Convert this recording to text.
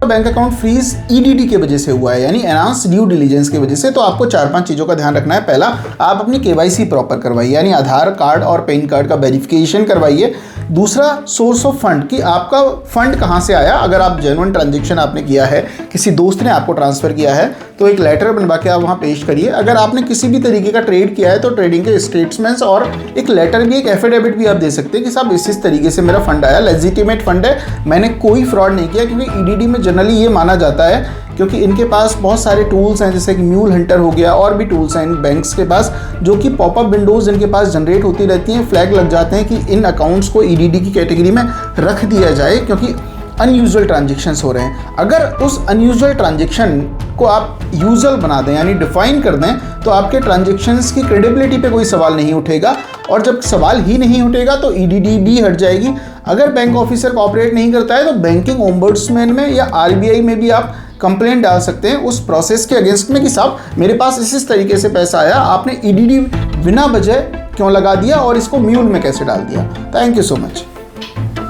Bank account freeze EDD की वजह से हुआ है, यानी एनहांस ड्यू डिलीजेंस की वजह से। तो आपको 4-5 चीज़ों का ध्यान रखना है। पहला, आप अपनी केवाईसी प्रॉपर करवाइए, यानी आधार कार्ड और पैन कार्ड का वेरिफिकेशन करवाइए। दूसरा, सोर्स ऑफ फंड, कि आपका फंड कहाँ से आया। अगर आप जेन्युइन ट्रांजेक्शन आपने किया है, किसी दोस्त ने आपको ट्रांसफ़र किया है, तो एक लेटर बनवा के आप वहाँ पेश करिए। अगर आपने किसी भी तरीके का ट्रेड किया है तो ट्रेडिंग के स्टेटमेंट्स और एक लेटर भी, एक एफिडेविट भी आप दे सकते हैं कि साहब इस तरीके से मेरा फंड आया, लेजिटिमेट फंड है, मैंने कोई फ्रॉड नहीं किया। क्योंकि ईडीडी में जनरली ये माना जाता है, क्योंकि इनके पास बहुत सारे टूल्स हैं, जैसे कि म्यूल हंटर हो गया, और भी टूल्स हैं इन बैंक्स के पास, जो कि पॉपअप विंडोज़ इनके पास जनरेट होती रहती हैं। फ्लैग लग जाते हैं कि इन अकाउंट्स को ईडीडी की कैटेगरी में रख दिया जाए, क्योंकि अनयूजुअल ट्रांजेक्शंस हो रहे हैं। अगर उस अनयूजुअल ट्रांजेक्शन को आप यूजुअल बना दें, यानी डिफाइन कर दें, तो आपके ट्रांजेक्शन्स की क्रेडिबिलिटी पे कोई सवाल नहीं उठेगा। और जब सवाल ही नहीं उठेगा तो ईडीडी भी हट जाएगी। अगर बैंक ऑफिसर कोऑपरेट नहीं करता है तो बैंकिंग ओम्बड्समैन में या आरबीआई में भी आप कंप्लेंट डाल सकते हैं उस प्रोसेस के अगेंस्ट में कि साहब मेरे पास इस तरीके से पैसा आया, आपने ईडीडी बिना वजह क्यों लगा दिया और इसको म्यूल में कैसे डाल दिया। Thank you so much.